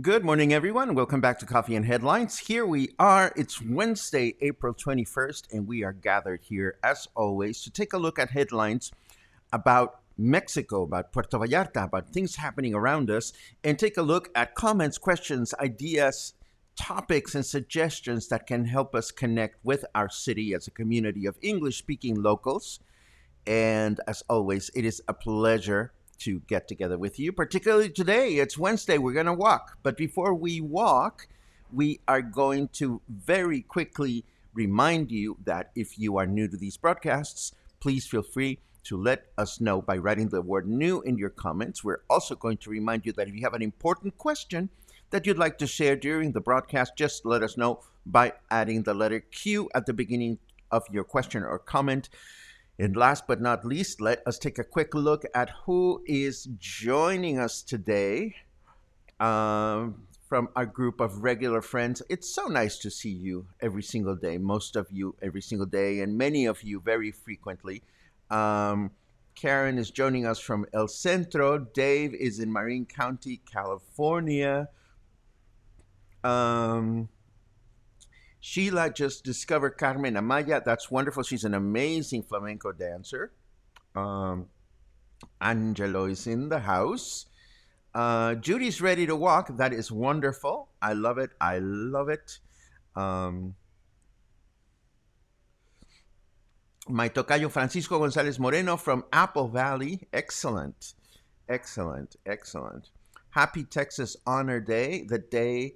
Good morning, everyone. Welcome back to Coffee and Headlines. Here we are. It's Wednesday, April 21st, and we are gathered here, as always, to take a look at headlines about Mexico, about Puerto Vallarta, about things happening around us, and take a look at comments, questions, ideas, topics, and suggestions that can help us connect with our city as a community of English-speaking locals. And as always, it is a pleasure to get together with you, particularly today. It's Wednesday. We're going to walk. But before we walk, we are going to very quickly remind you that if you are new to these broadcasts, please feel free to let us know by writing the word new in your comments. We're also going to remind you that if you have an important question that you'd like to share during the broadcast, just let us know by adding the letter Q at the beginning of your question or comment. And last but not least, let us take a quick look at who is joining us today from our group of regular friends. It's so nice to see you every single day, most of you every single day, and many of you very frequently. Karen is joining us from El Centro. Dave is in Marin County, California. Sheila just discovered Carmen Amaya. That's wonderful. She's an amazing flamenco dancer. Angelo is in the house. Judy's ready to walk. That is wonderful. I love it. I love it. My tocayo Francisco Gonzalez Moreno from Apple Valley. Excellent. Excellent. Excellent. Happy Texas Honor Day. The day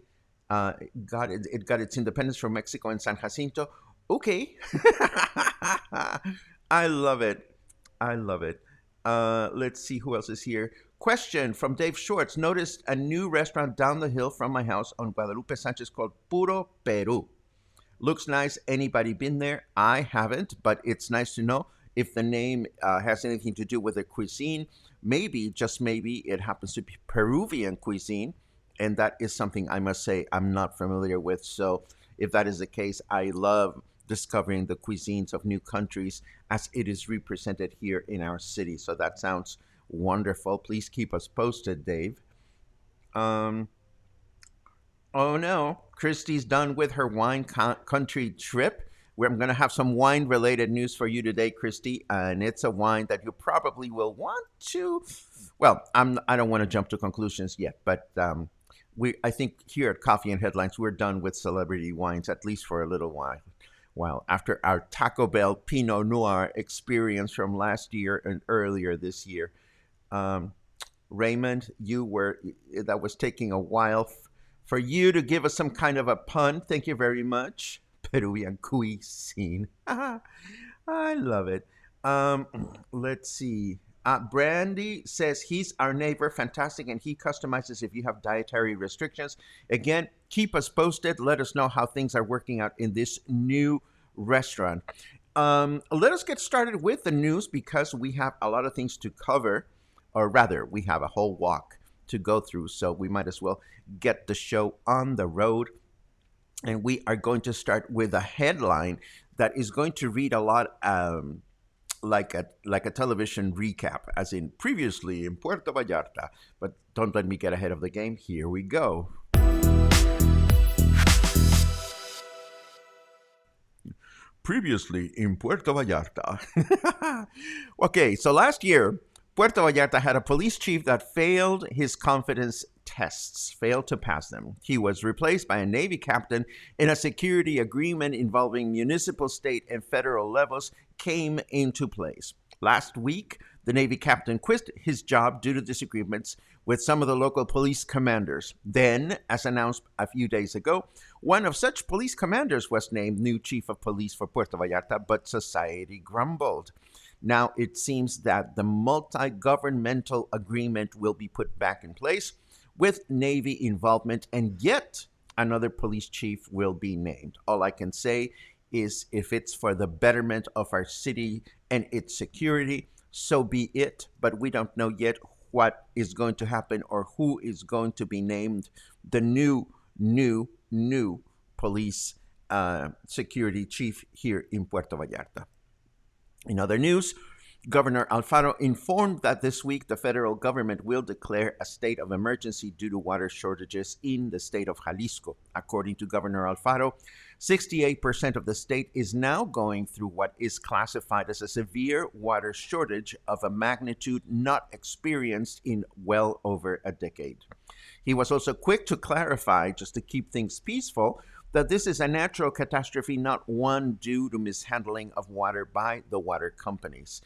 got its independence from Mexico and San Jacinto. Okay. I love it. I love it. Let's see who else is here. Question from Dave Schwartz. Noticed a new restaurant down the hill from my house on Guadalupe Sanchez called Puro Peru. Looks nice. Anybody been there? I haven't, but it's nice to know if the name has anything to do with the cuisine. Maybe, just maybe, it happens to be Peruvian cuisine. And that is something I must say I'm not familiar with. So if that is the case, I love discovering the cuisines of new countries as it is represented here in our city. So that sounds wonderful. Please keep us posted, Dave. Oh no, Christy's done with her wine country trip. I'm going to have some wine-related news for you today, Christy, and it's a wine that you probably will want to. Well, I don't want to jump to conclusions yet, but I think here at Coffee and Headlines, we're done with celebrity wines, at least for a little while. After our Taco Bell Pinot Noir experience from last year and earlier this year. Raymond, that was taking a while for you to give us some kind of a pun. Thank you very much. Peruvian cuisine. I love it. Let's see. Brandy says he's our neighbor, fantastic, and he customizes if you have dietary restrictions. Again, keep us posted. Let us know how things are working out in this new restaurant. Let us get started with the news because we have a lot of things to cover, or rather, we have a whole walk to go through, so we might as well get the show on the road. And we are going to start with a headline that is going to read a lot like a television recap, as in previously in Puerto Vallarta. But don't let me get ahead of the game. Here we go. Previously in Puerto Vallarta. Okay, so last year, Puerto Vallarta had a police chief that failed his confidence tests, failed to pass them. He was replaced by a Navy captain, and a security agreement involving municipal, state, and federal levels came into place. Last week, the Navy captain quit his job due to disagreements with some of the local police commanders. Then, as announced a few days ago, one of such police commanders was named new chief of police for Puerto Vallarta, but society grumbled. Now it seems that the multi-governmental agreement will be put back in place with Navy involvement, and yet another police chief will be named. All I can say is, if it's for the betterment of our city and its security, so be it. But we don't know yet what is going to happen or who is going to be named the new police security chief here in Puerto Vallarta. In other news, Governor Alfaro informed that this week the federal government will declare a state of emergency due to water shortages in the state of Jalisco. According to Governor Alfaro, 68% of the state is now going through what is classified as a severe water shortage of a magnitude not experienced in well over a decade. He was also quick to clarify, just to keep things peaceful, that this is a natural catastrophe, not one due to mishandling of water by the water companies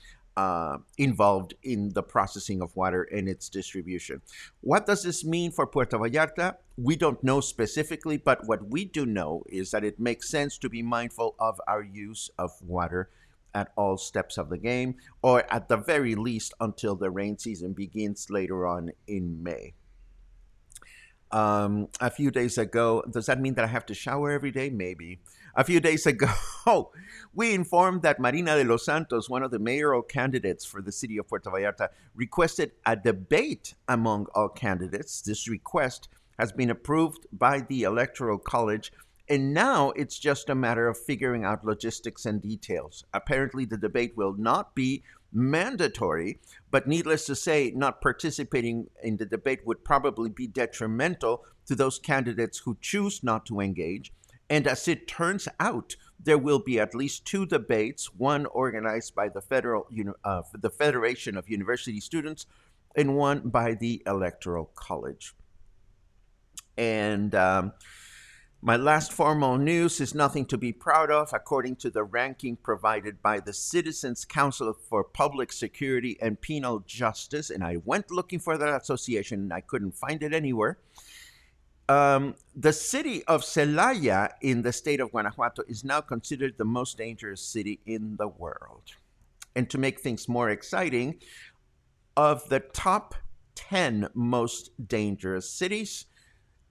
involved in the processing of water and its distribution. What does this mean for Puerto Vallarta? We don't know specifically, but what we do know is that it makes sense to be mindful of our use of water at all steps of the game, or at the very least until the rain season begins later on in May. A few days ago, does that mean that I have to shower every day? Maybe. A few days ago, we informed that Marina de los Santos, one of the mayoral candidates for the city of Puerto Vallarta, requested a debate among all candidates. This request has been approved by the Electoral College, and now it's just a matter of figuring out logistics and details. Apparently, the debate will not be mandatory, but needless to say, not participating in the debate would probably be detrimental to those candidates who choose not to engage. And as it turns out, there will be at least two debates, one organized by the the Federation of University Students, and one by the Electoral College. And my last formal news is nothing to be proud of. According to the ranking provided by the Citizens Council for Public Security and Penal Justice, and I went looking for that association and I couldn't find it anywhere, the city of Celaya in the state of Guanajuato is now considered the most dangerous city in the world. And to make things more exciting, of the top 10 most dangerous cities,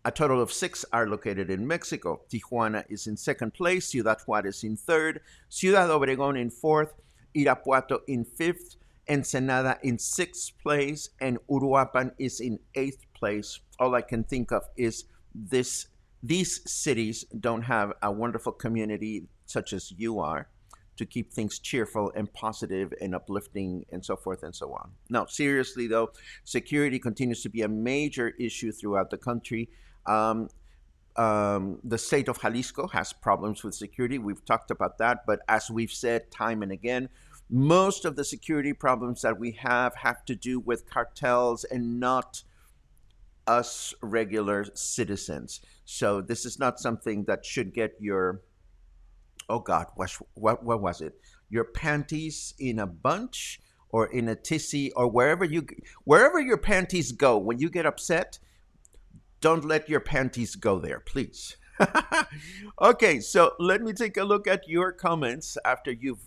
a total of 6 are located in Mexico. Tijuana is in second place, Ciudad Juárez in third, Ciudad Obregón in fourth, Irapuato in fifth, Ensenada in sixth place, and Uruapan is in eighth place. All I can think of is these cities don't have a wonderful community such as you are to keep things cheerful and positive and uplifting and so forth and so on. Now, seriously though, security continues to be a major issue throughout the country. The state of Jalisco has problems with security. We've talked about that, but as we've said time and again, most of the security problems that we have to do with cartels and not us regular citizens. So this is not something that should get your, oh God, what was it? Your panties in a bunch or in a tissy or wherever your panties go. When you get upset, don't let your panties go there, please. Okay, so let me take a look at your comments after you've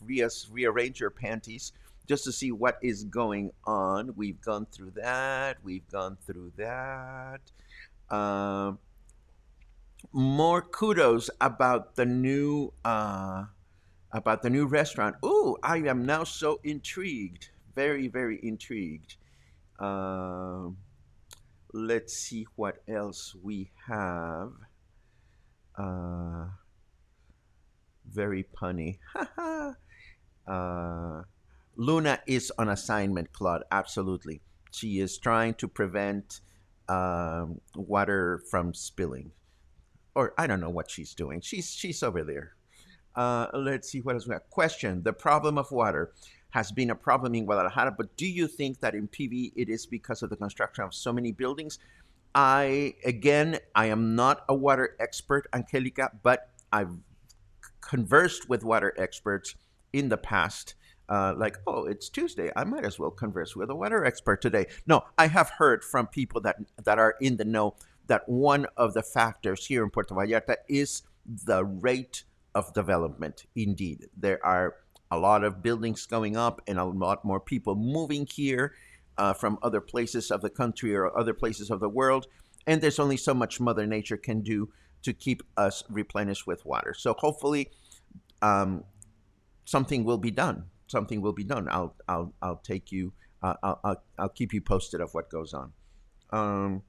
rearranged your panties just to see what is going on. We've gone through that. More kudos about the new restaurant. Ooh, I am now so intrigued. Very, very intrigued. Let's see what else we have. Uh, Very punny. uh, Luna is on assignment, Claude. Absolutely. She is trying to prevent water from spilling. Or I don't know what she's doing. She's over there. Let's see what else we got. Question: the problem of water has been a problem in Guadalajara, but do you think that in PV it is because of the construction of so many buildings? I am not a water expert, Angelica, but I've conversed with water experts in the past. Like, oh, it's Tuesday. I might as well converse with a water expert today. No, I have heard from people that are in the know that one of the factors here in Puerto Vallarta is the rate of development. Indeed, there are a lot of buildings going up and a lot more people moving here from other places of the country or other places of the world. And there's only so much Mother Nature can do to keep us replenished with water. So hopefully, um, something will be done. Something will be done. I'll take you. I'll keep you posted of what goes on. Um,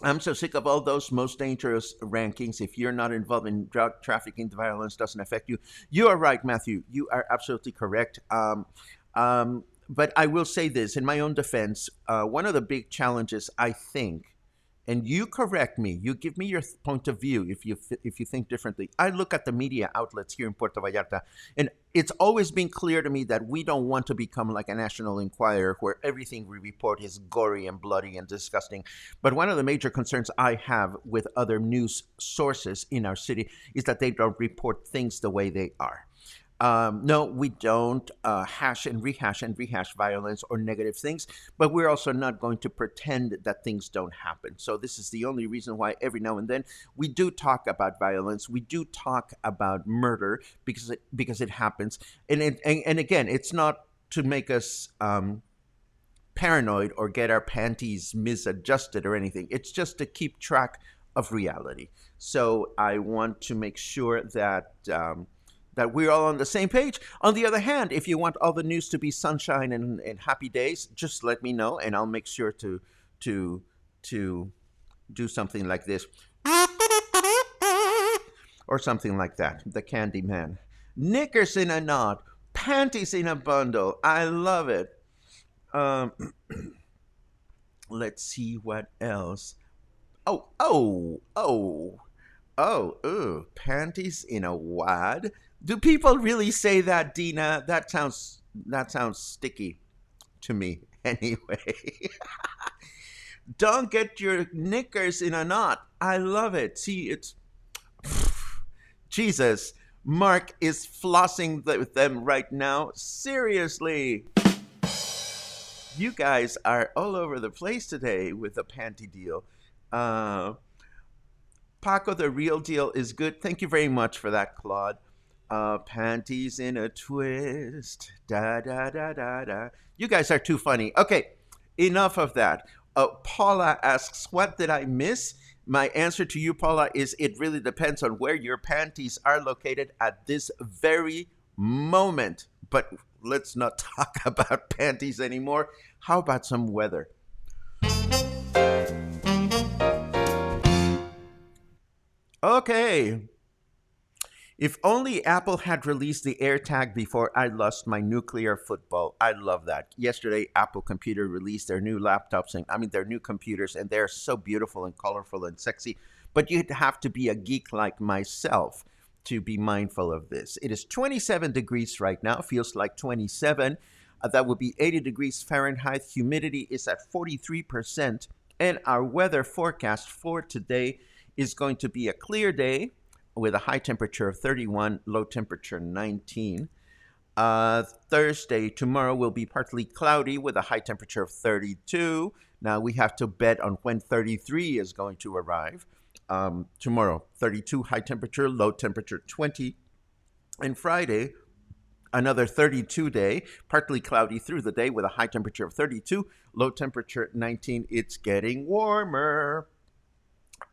I'm so sick of all those most dangerous rankings. If you're not involved in drug trafficking, the violence doesn't affect you. You are right, Matthew. You are absolutely correct. But I will say this in my own defense. One of the big challenges, I think, and you correct me. You give me your point of view if you think differently. I look at the media outlets here in Puerto Vallarta, and it's always been clear to me that we don't want to become like a National Enquirer, where everything we report is gory and bloody and disgusting. But one of the major concerns I have with other news sources in our city is that they don't report things the way they are. No, we don't hash and rehash violence or negative things, but we're also not going to pretend that things don't happen. So, this is the only reason why every now and then we do talk about violence, we do talk about murder because it happens. And again, it's not to make us paranoid or get our panties misadjusted or anything, it's just to keep track of reality. So, I want to make sure that. That we're all on the same page. On the other hand, if you want all the news to be sunshine and happy days, just let me know, and I'll make sure to to do something like this or something like that. The Candy Man, knickers in a knot, panties in a bundle. I love it. Um, let's see what else. Oh, ooh, panties in a wad. Do people really say that, Dina? That sounds sticky to me. Anyway, don't get your knickers in a knot. I love it. See, it's Jesus. Mark is flossing with them right now. Seriously, you guys are all over the place today with the panty deal. Uh, Paco, the real deal is good. Thank you very much for that, Claude. Panties in a twist. Da da da da da. You guys are too funny. Okay, enough of that. Paula asks, what did I miss? My answer to you, Paula, is it really depends on where your panties are located at this very moment. But let's not talk about panties anymore. How about some weather? Okay. If only Apple had released the AirTag before I lost my nuclear football. I love that. Yesterday, Apple Computer released their new laptops and their new computers, and they're so beautiful and colorful and sexy. But you'd have to be a geek like myself to be mindful of this. It is 27 degrees right now, feels like 27. That would be 80 degrees Fahrenheit. Humidity is at 43%. And our weather forecast for today is going to be a clear day with a high temperature of 31, low temperature 19. Thursday, tomorrow will be partly cloudy with a high temperature of 32. Now we have to bet on when 33 is going to arrive. Tomorrow, 32 high temperature, low temperature 20. And Friday, another 32 day, partly cloudy through the day with a high temperature of 32, low temperature 19. It's getting warmer.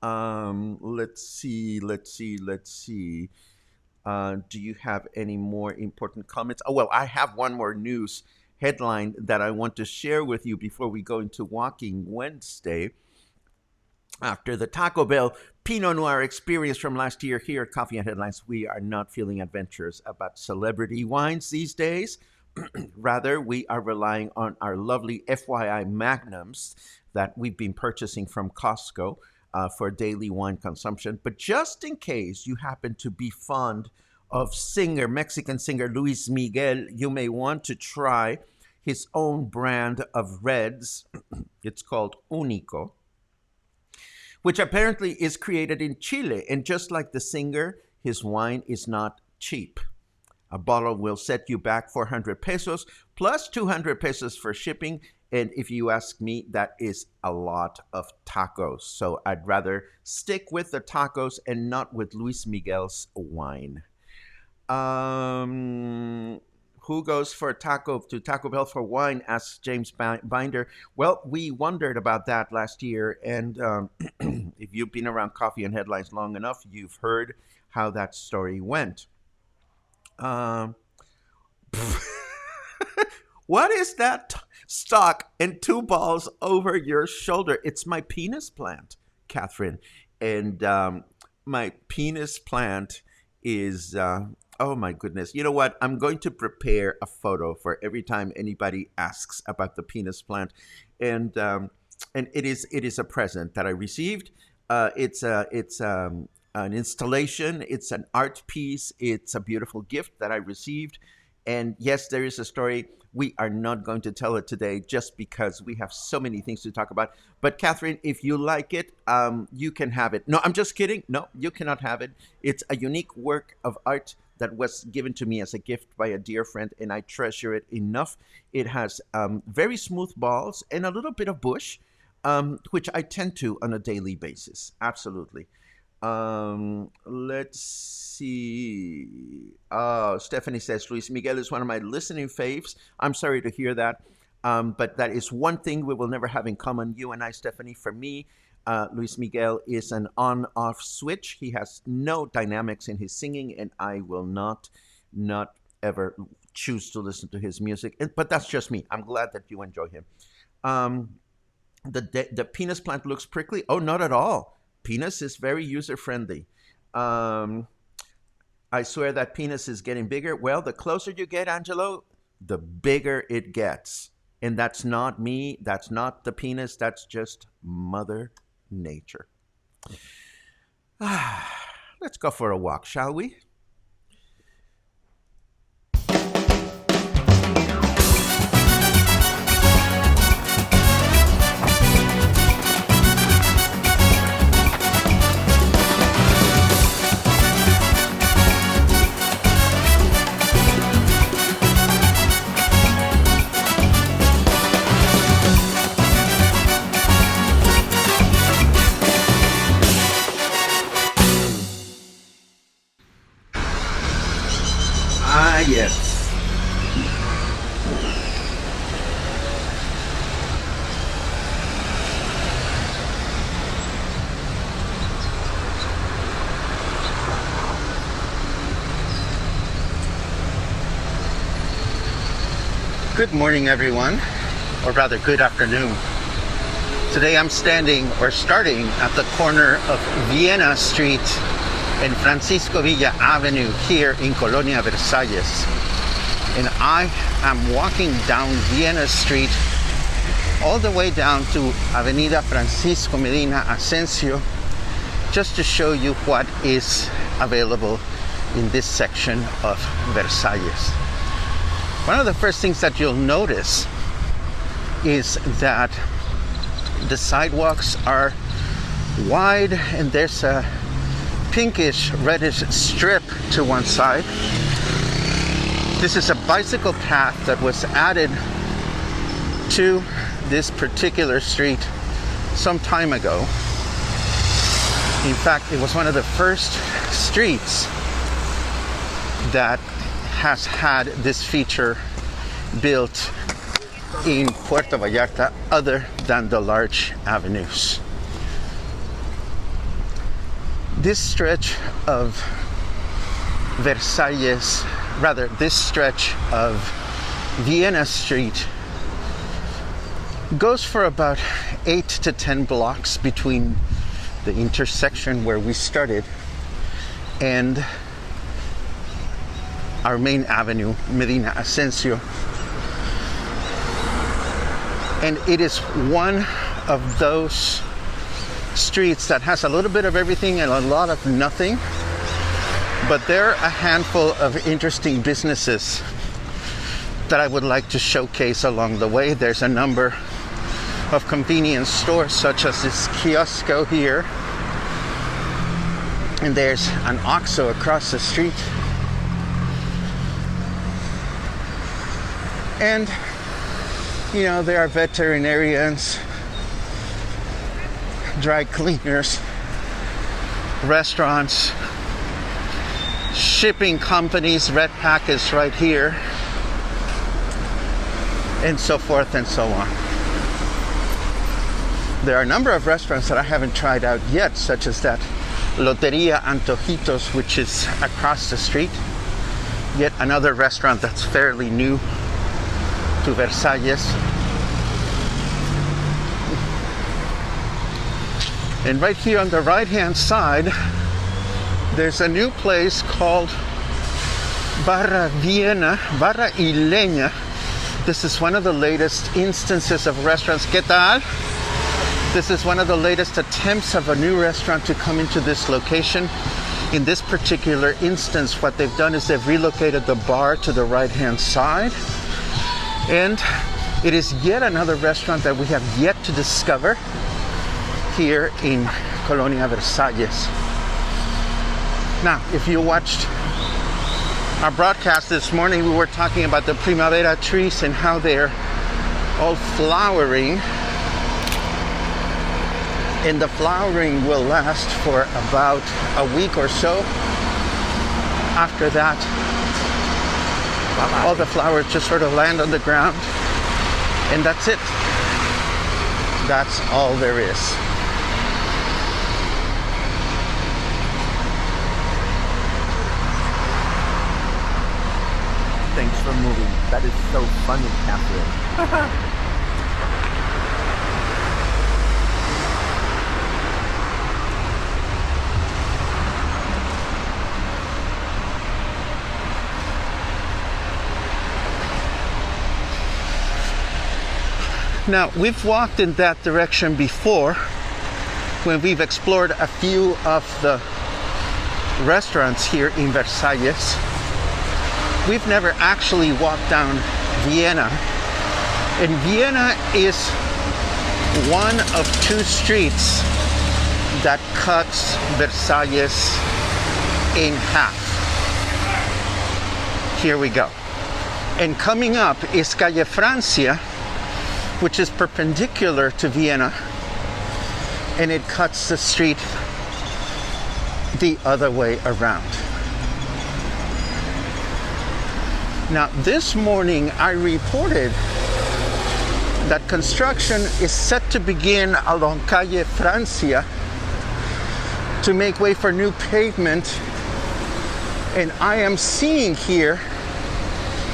Let's see. Do you have any more important comments? Oh, well, I have one more news headline that I want to share with you before we go into Walking Wednesday. After the Taco Bell Pinot Noir experience from last year here at Coffee and Headlines, we are not feeling adventurous about celebrity wines these days. Rather, we are relying on our lovely FYI Magnums that we've been purchasing from Costco for daily wine consumption. But just in case you happen to be fond of Mexican singer Luis Miguel, you may want to try his own brand of reds. It's called Único, which apparently is created in Chile. And just like the singer, his wine is not cheap. A bottle will set you back 400 pesos plus 200 pesos for shipping. And if you ask me, that is a lot of tacos. So I'd rather stick with the tacos and not with Luis Miguel's wine. Who goes to Taco Bell for wine, asks James Binder. Well, we wondered about that last year. And if you've been around Coffee and Headlines long enough, you've heard how that story went. What is that stalk and two balls over your shoulder? It's my penis plant, Catherine. And my penis plant is, oh my goodness. You know what? I'm going to prepare a photo for every time anybody asks about the penis plant. And it is a present that I received. It's an installation. It's an art piece. It's a beautiful gift that I received. And yes, there is a story. We are not going to tell it today just because we have so many things to talk about. But Catherine, if you like it, you can have it. No, I'm just kidding. No, you cannot have it. It's a unique work of art that was given to me as a gift by a dear friend, and I treasure it enough. It has very smooth balls and a little bit of bush, which I tend to on a daily basis. Absolutely. Let's see. Stephanie says, Luis Miguel is one of my listening faves. I'm sorry to hear that. But that is one thing we will never have in common, you and I, Stephanie. For me, Luis Miguel is an on-off switch. He has no dynamics in his singing, and I will not ever choose to listen to his music. But that's just me. I'm glad that you enjoy him. The penis plant looks prickly. Oh, not at all. Penis is very user-friendly. I swear that penis is getting bigger. Well, the closer you get, Angelo, the bigger it gets. And that's not me. That's not the penis. That's just Mother Nature. Let's go for a walk, shall we? Yes. Good morning, everyone, or rather good afternoon. Today I'm starting at the corner of Viena Street and Francisco Villa Avenue here in Colonia Versalles. And I am walking down Viena Street all the way down to Avenida Francisco Medina Asensio just to show you what is available in this section of Versalles. One of the first things that you'll notice is that the sidewalks are wide and there's a pinkish reddish strip to one side. This is a bicycle path that was added to this particular street some time ago. In fact, it was one of the first streets that has had this feature built in Puerto Vallarta other than the large avenues. This stretch of Versalles, rather this stretch of Viena Street goes for about 8 to 10 blocks between the intersection where we started and our main avenue, Medina Asensio. And it is one of those streets that has a little bit of everything and a lot of nothing, but there are a handful of interesting businesses that I would like to showcase along the way. There's a number of convenience stores, such as this Kiosco here, and there's an OXXO across the street, and you know, there are veterinarians, dry cleaners, restaurants, shipping companies. Redpack is right here, and so forth and so on. There are a number of restaurants that I haven't tried out yet, such as that Loteria Antojitos, which is across the street. Yet another restaurant that's fairly new to Versalles. And right here on the right hand side, there's a new place called Barra Viena, Barra y Leña. This is one of the latest instances of restaurants. ¿Qué tal? This is one of the latest attempts of a new restaurant to come into this location. In this particular instance, what they've done is they've relocated the bar to the right hand side. And it is yet another restaurant that we have yet to discover here in Colonia Versalles. Now, if you watched our broadcast this morning, we were talking about the primavera trees and how they're all flowering. And the flowering will last for about a week or so. After that, all the flowers just sort of land on the ground, and that's it. That's all there is. Thanks for moving. That is so funny, Catherine. Now, we've walked in that direction before when we've explored a few of the restaurants here in Versalles. We've never actually walked down Viena. And Viena is one of two streets that cuts Versalles in half. Here we go. And coming up is Calle Francia, which is perpendicular to Viena, and it cuts the street the other way around. Now, this morning I reported that construction is set to begin along Calle Francia to make way for new pavement, and I am seeing here,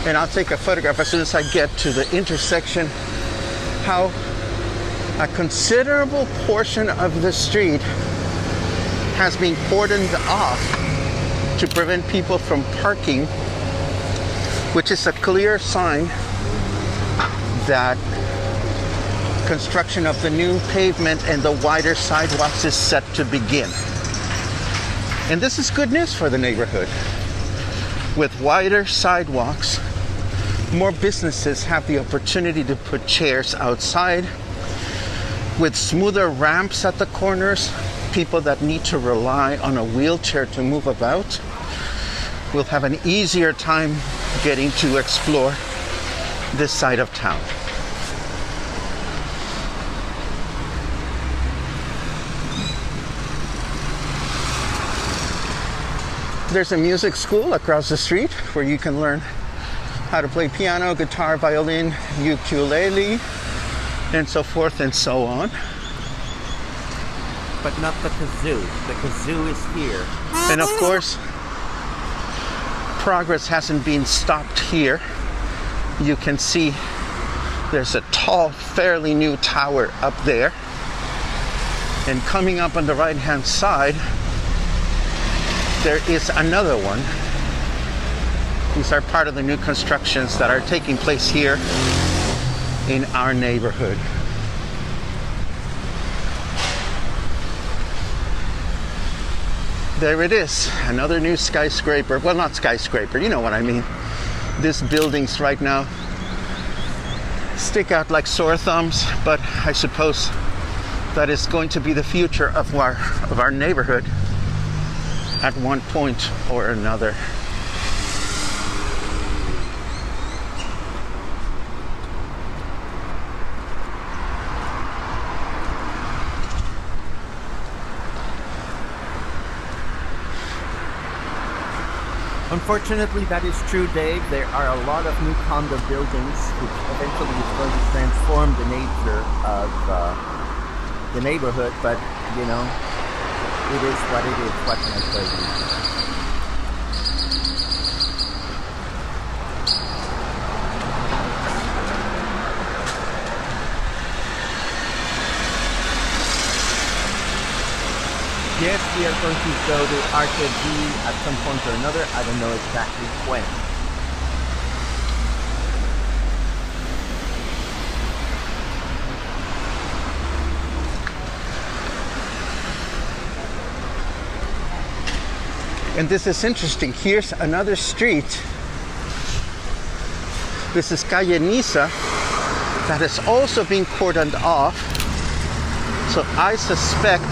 and I'll take a photograph as soon as I get to the intersection, how a considerable portion of the street has been cordoned off to prevent people from parking, which is a clear sign that construction of the new pavement and the wider sidewalks is set to begin. And this is good news for the neighborhood. With wider sidewalks, more businesses have the opportunity to put chairs outside. With smoother ramps at the corners, people that need to rely on a wheelchair to move about will have an easier time getting to explore this side of town. There's a music school across the street where you can learn how to play piano, guitar, violin, ukulele, and so forth and so on. But not the kazoo. The kazoo is here. And of course, progress hasn't been stopped here. You can see there's a tall, fairly new tower up there. And coming up on the right-hand side, there is another one. These are part of the new constructions that are taking place here in our neighborhood. There it is, another new skyscraper. Well, not skyscraper, you know what I mean. These buildings right now stick out like sore thumbs, but I suppose that is going to be the future of our neighborhood at one point or another. Unfortunately, that is true, Dave. There are a lot of new condo buildings, which eventually is going to transform the nature of the neighborhood. But, you know, it is what it is. What can I tell you? Yes, we are going to go to Arcade at some point or another. I don't know exactly when. And this is interesting. Here's another street. This is Calle Niza that is also being cordoned off. So I suspect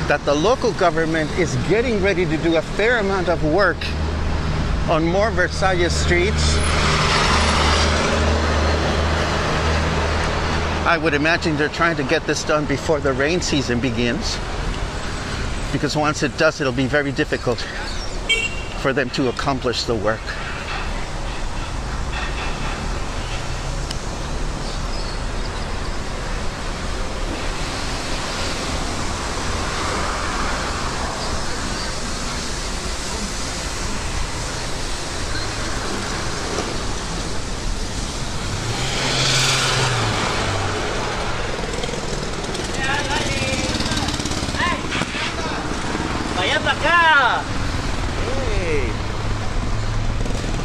that the local government is getting ready to do a fair amount of work on more Versalles streets. I would imagine they're trying to get this done before the rain season begins, because once it does, it'll be very difficult for them to accomplish the work. Hey!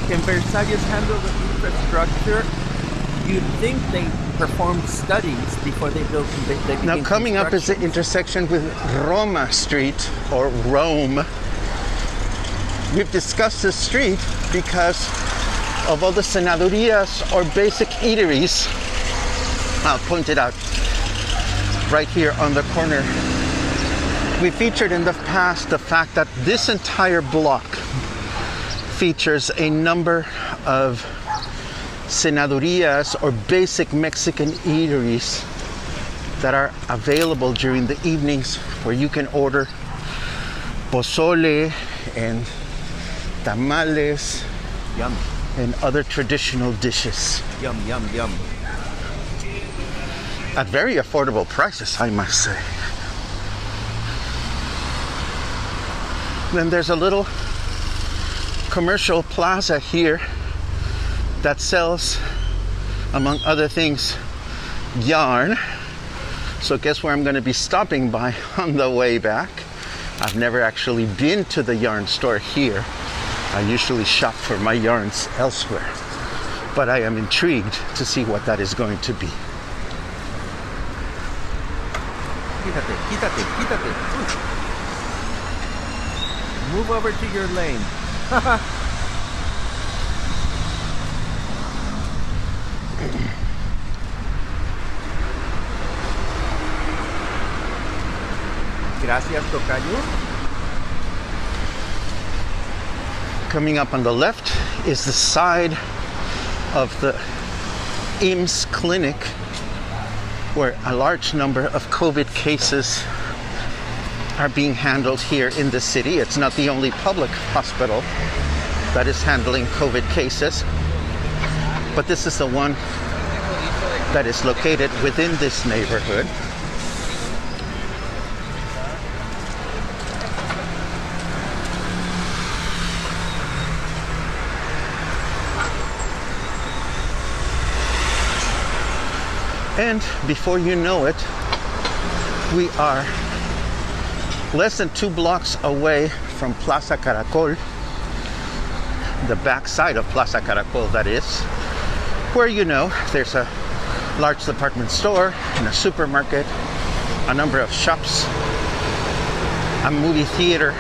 Can Versalles handle the infrastructure? You'd think they performed studies before they built. They Now, coming up is the intersection with Roma Street, or Rome. We've discussed this street because of all the cenadurias, or basic eateries. I'll point it out right here on the corner. We featured in the past the fact that this entire block features a number of cenadurias, or basic Mexican eateries, that are available during the evenings, where you can order pozole and tamales, Yum, and other traditional dishes yum, yum, yum. at very affordable prices, I must say. Then there's a little commercial plaza here that sells, among other things, yarn. So guess where I'm going to be stopping by on the way back? I've never actually been to the yarn store here. I usually shop for my yarns elsewhere. But I am intrigued to see what that is going to be. Quítate, quítate, quítate. Move over to your lane. Gracias, tocayo. Coming up on the left is the side of the IMSS clinic, where a large number of COVID cases are being handled here in the city. It's not the only public hospital that is handling COVID cases, but this is the one that is located within this neighborhood. And before you know it, we are less than 2 blocks away from Plaza Caracol, the back side of Plaza Caracol, that is, where there's a large department store and a supermarket, a number of shops, a movie theater.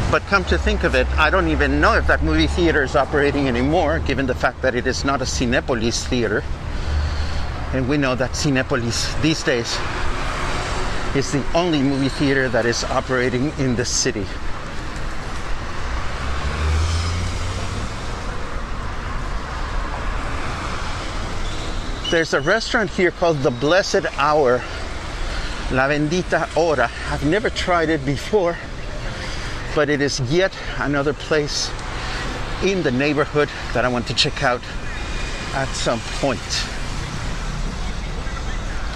But come to think of it, I don't even know if that movie theater is operating anymore, given the fact that it is not a Cinépolis theater. And we know that Cinépolis these days is the only movie theater that is operating in the city. There's a restaurant here called The Blessed Hour, La Bendita Hora. I've never tried it before, but it is yet another place in the neighborhood that I want to check out at some point.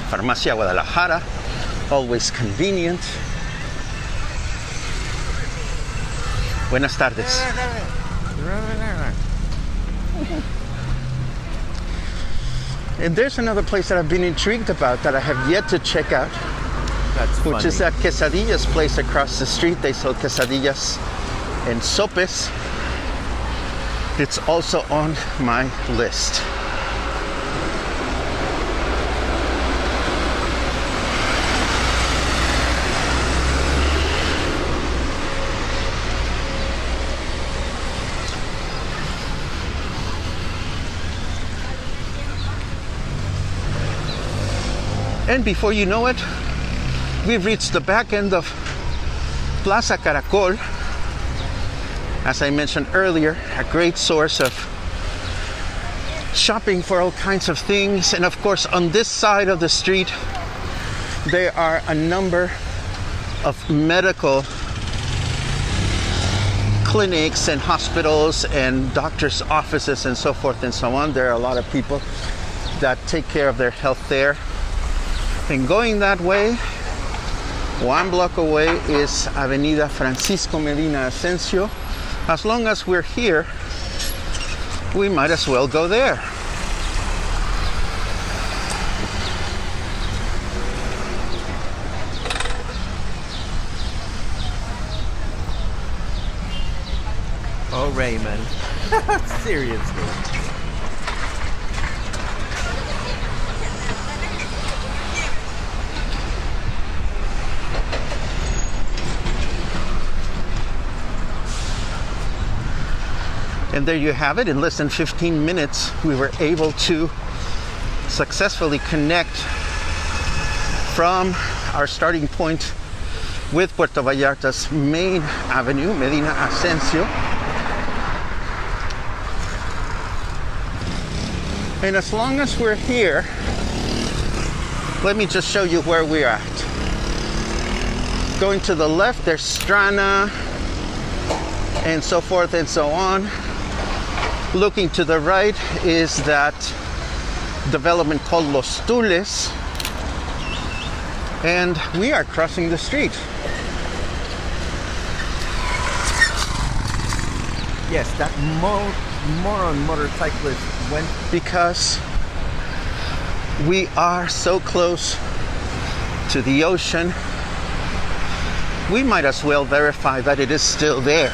Farmacia Guadalajara, always convenient. Buenas tardes. And there's another place that I've been intrigued about that I have yet to check out. That's funny. Which is that quesadillas place across the street. They sell quesadillas and sopes. It's also on my list. And before you know it, we've reached the back end of Plaza Caracol. As I mentioned earlier, a great source of shopping for all kinds of things. And of course, on this side of the street, there are a number of medical clinics and hospitals and doctors' offices and so forth and so on. There are a lot of people that take care of their health there. And going that way, 1 block away is Avenida Francisco Medina Asensio. As long as we're here, we might as well go there. Oh, Raymond. Seriously. And there you have it. In less than 15 minutes, we were able to successfully connect from our starting point with Puerto Vallarta's main avenue, Medina Asensio. And as long as we're here, let me just show you where we're at. Going to the left, there's Strana, and so forth and so on. Looking to the right is that development called Los Tules. And we are crossing the street. Yes, that moron motorcyclist went... Because we are so close to the ocean, we might as well verify that it is still there.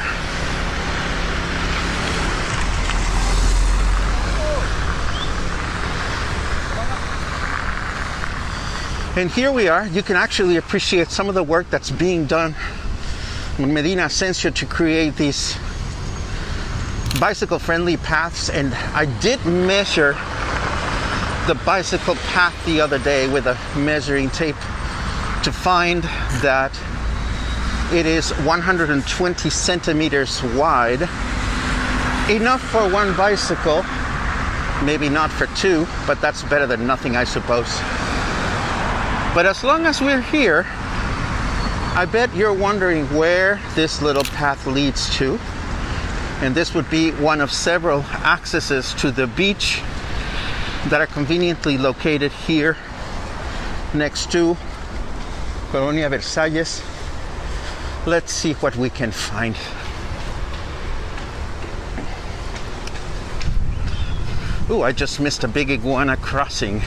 And here we are. You can actually appreciate some of the work that's being done in Medina Asensio to create these bicycle-friendly paths. And I did measure the bicycle path the other day with a measuring tape to find that it is 120 centimeters wide, enough for one bicycle, maybe not for two, but that's better than nothing, I suppose. But as long as we're here, I bet you're wondering where this little path leads to. And this would be one of several accesses to the beach that are conveniently located here next to Colonia Versalles. Let's see what we can find. Ooh, I just missed a big Iguana Crossing.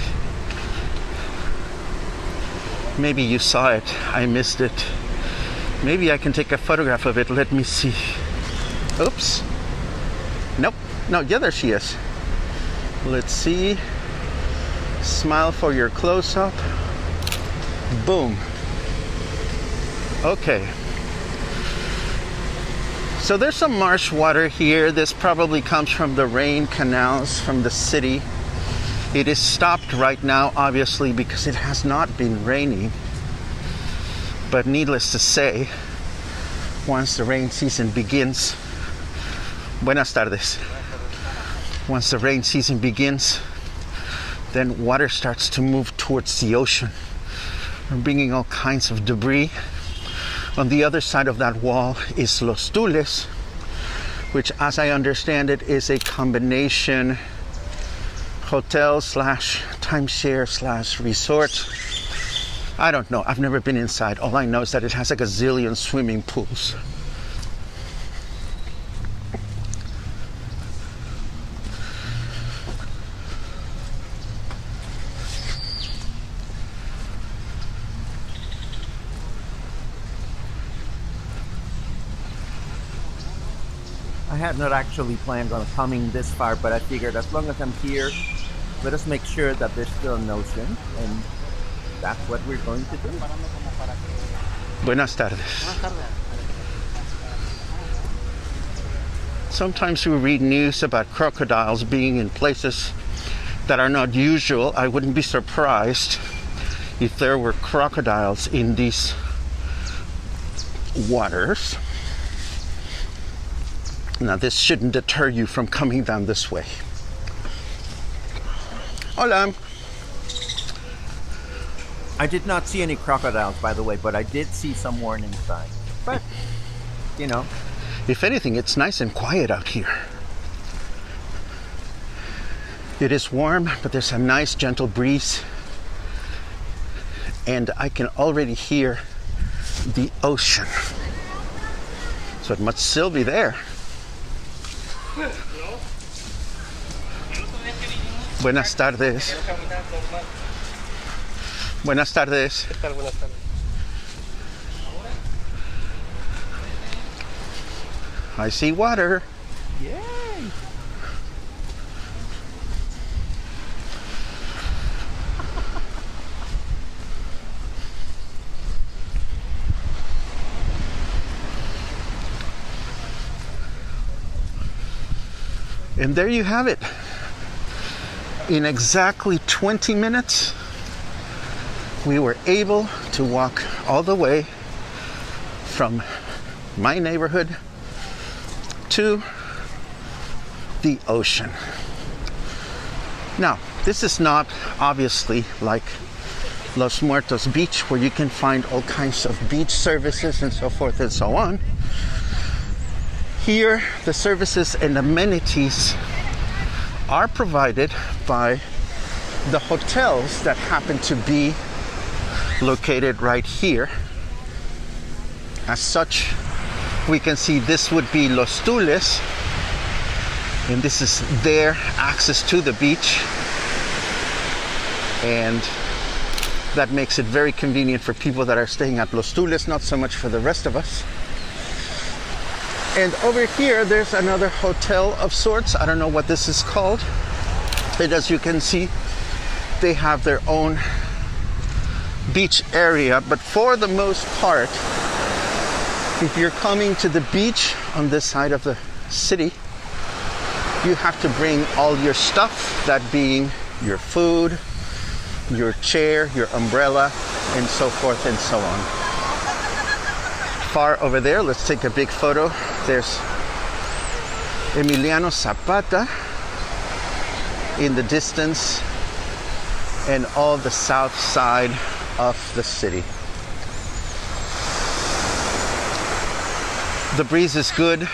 Maybe you saw it. I missed it. Maybe I can take a photograph of it. Let me see. Oops. Nope. No, yeah, there she is. Let's see. Smile for your close-up. Boom. Okay. So there's some marsh water here. This probably comes from the rain canals from the city. It is stopped right now, obviously, because it has not been raining. But needless to say, once the rain season begins, buenas tardes. Once the rain season begins, then water starts to move towards the ocean, bringing all kinds of debris. On the other side of that wall is Los Tules, which, as I understand it, is a combination hotel slash timeshare slash resort. I don't know. I've never been inside. All I know is that it has like a gazillion swimming pools. I had not actually planned on coming this far, but I figured as long as I'm here, let us make sure that there's still an ocean, and that's what we're going to do. Buenas tardes. Sometimes we read news about crocodiles being in places that are not usual. I wouldn't be surprised if there were crocodiles in these waters. Now, this shouldn't deter you from coming down this way. Hola. I did not see any crocodiles, by the way, but I did see some warning signs. But, you know. If anything, it's nice and quiet out here. It is warm, but there's a nice gentle breeze. And I can already hear the ocean. So it must still be there. Buenas tardes. Buenas tardes. I see water. Yay! And there you have it. In exactly 20 minutes, we were able to walk all the way from my neighborhood to the ocean. Now, this is not obviously like Los Muertos Beach, where you can find all kinds of beach services and so forth and so on. Here, the services and amenities are provided by the hotels that happen to be located right here. As such, we can see this would be Los Tules, and this is their access to the beach, and that makes it very convenient for people that are staying at Los Tules, not so much for the rest of us. And over here, there's another hotel of sorts. I don't know what this is called. And as you can see, they have their own beach area. But for the most part, if you're coming to the beach on this side of the city, you have to bring all your stuff, that being your food, your chair, your umbrella, and so forth and so on. Far over there, let's take a big photo. There's Emiliano Zapata in the distance, and all the south side of the city. The breeze is good.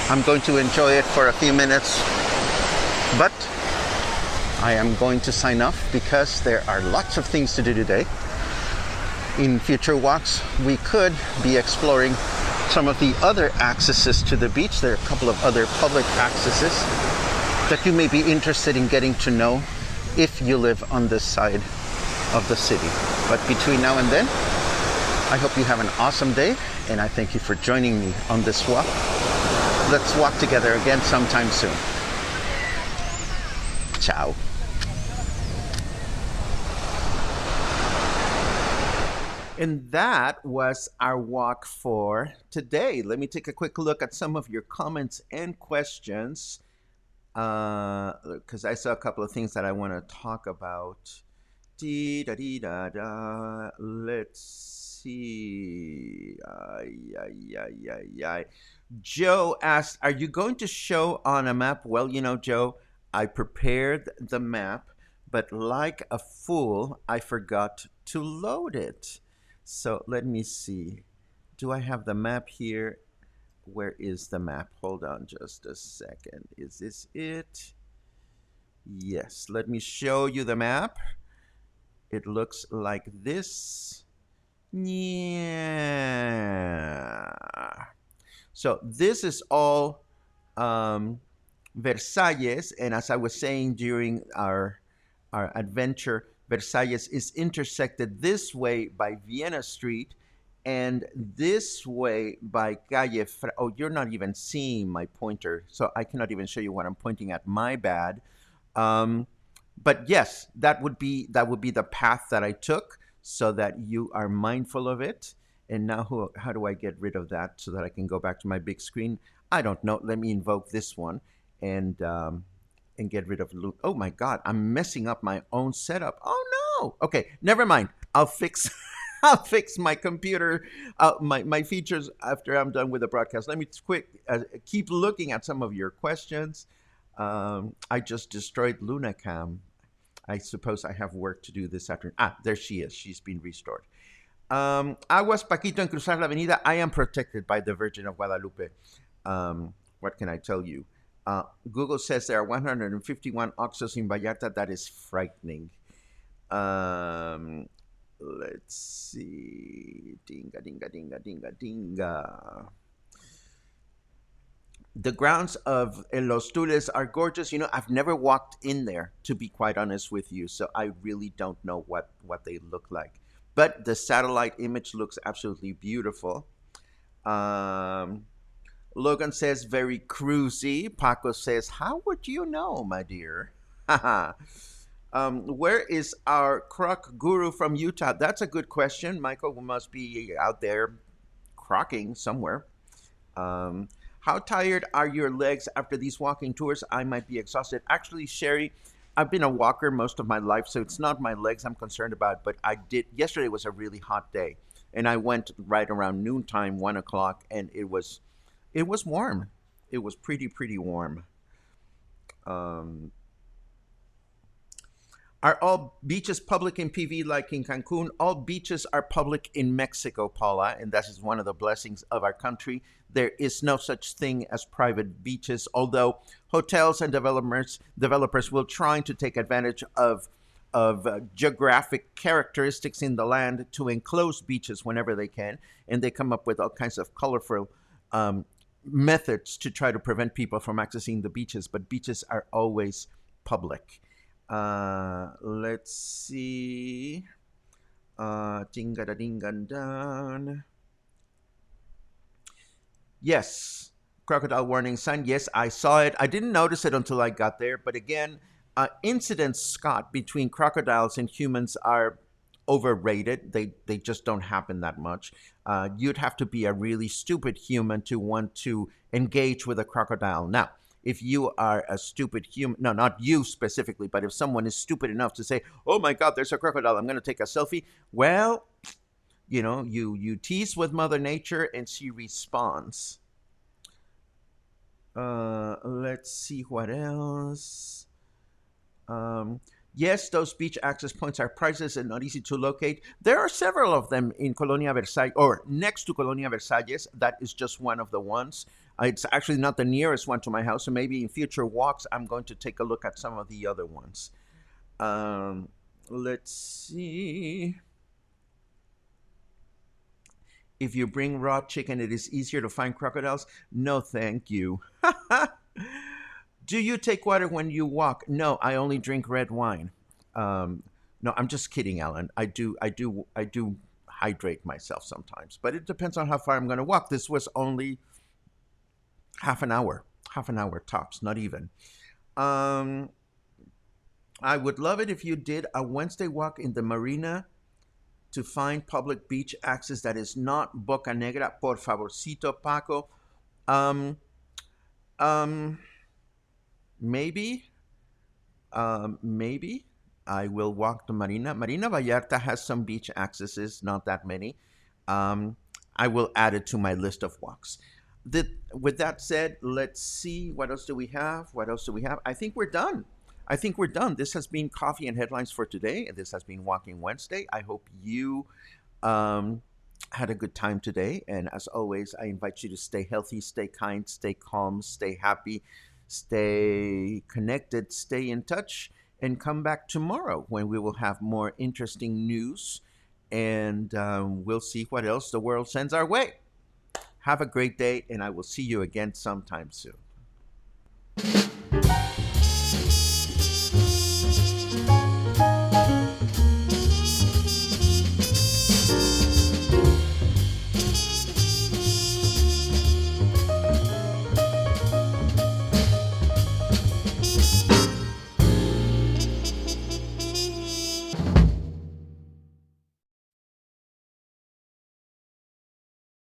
I'm going to enjoy it for a few minutes, but I am going to sign off because there are lots of things to do today. In future walks, we could be exploring some of the other accesses to the beach. There are a couple of other public accesses. that you may be interested in getting to know if you live on this side of the city. But between now and then, I hope you have an awesome day, and I thank you for joining me on this walk. Let's walk together again sometime soon. Ciao. And that was our walk for today. Let me take a quick look at some of your comments and questions, because I saw a couple of things that I want to talk about. Let's see. Joe asked, are you going to show on a map? Well, Joe, I prepared the map, but like a fool, I forgot to load it. So let me see. Do I have the map here? Where is the map? Hold on just a second. Is this it? Yes, let me show you the map. It looks like this. Yeah. So this is all Versalles, and as I was saying during our adventure, Versalles is intersected this way by Viena Street and this way by Calle Oh, you're not even seeing my pointer, so I cannot even show you what I'm pointing at. My bad. But yes, that would be the path that I took, so that you are mindful of it. And now, how do I get rid of that so that I can go back to my big screen? I don't know. Let me invoke this one and get rid of loop. Oh my God, I'm messing up my own setup. Oh no. Okay, never mind. I'll fix I'll fix my computer, my features after I'm done with the broadcast. Let me keep looking at some of your questions. I just destroyed LunaCam. I suppose I have work to do this afternoon. There she is. She's been restored. Aguas Paquito en cruzar la avenida. I am protected by the Virgin of Guadalupe. What can I tell you? Google says there are 151 Oxos in Vallarta. That is frightening. Let's see. Dinga, dinga, dinga, dinga, dinga. The grounds of Los Tules are gorgeous. I've never walked in there, to be quite honest with you, so I really don't know what they look like. But the satellite image looks absolutely beautiful. Logan says, very cruisy. Paco says, how would you know, my dear? Where is our croc guru from Utah? That's a good question. Michael must be out there crocking somewhere. How tired are your legs after these walking tours? I might be exhausted. Actually, Sherry, I've been a walker most of my life, so it's not my legs I'm concerned about, but yesterday was a really hot day, and I went right around noontime, 1 o'clock, and it was warm. It was pretty warm. Are all beaches public in PV like in Cancun? All beaches are public in Mexico, Paula, and that is one of the blessings of our country. There is no such thing as private beaches, although hotels and developers will try to take advantage of geographic characteristics in the land to enclose beaches whenever they can, and they come up with all kinds of colorful methods to try to prevent people from accessing the beaches, but beaches are always public. Let's see. Dinga-da-dinga-dan. Yes, crocodile warning sign. Yes, I saw it. I didn't notice it until I got there. But again, incidents, Scott, between crocodiles and humans are overrated. They just don't happen that much. You'd have to be a really stupid human to want to engage with a crocodile. Now, if you are a stupid human, no, not you specifically, but if someone is stupid enough to say, oh my God, there's a crocodile, I'm going to take a selfie. Well, you tease with Mother Nature and she responds. Let's see what else. Yes, those beach access points are priceless and not easy to locate. There are several of them in Colonia Versalles, or next to Colonia Versalles. That is just one of the ones. It's actually not the nearest one to my house, so maybe in future walks, I'm going to take a look at some of the other ones. Let's see. If you bring raw chicken, it is easier to find crocodiles. No, thank you. Do you take water when you walk? No, I only drink red wine. Um, no, I'm just kidding, Alan. I do hydrate myself sometimes, but it depends on how far I'm going to walk. This was only half an hour tops, not even. Um, I would love it if you did a Wednesday walk in the marina to find public beach access that is not Boca Negra. Por favorcito, Paco. Um, um, maybe, maybe I will walk the marina. Marina Vallarta has some beach accesses, not that many. Um, I will add it to my list of walks. With that said, let's see what else do we have. What else do we have? I think we're done. I think we're done. This has been Coffee and Headlines for today, and this has been Walking Wednesday. I hope you um, had a good time today. And as always, I invite you to stay healthy, stay kind, stay calm, stay happy, stay connected, stay in touch, and come back tomorrow when we will have more interesting news and we'll see what else the world sends our way. Have a great day, and I will see you again sometime soon.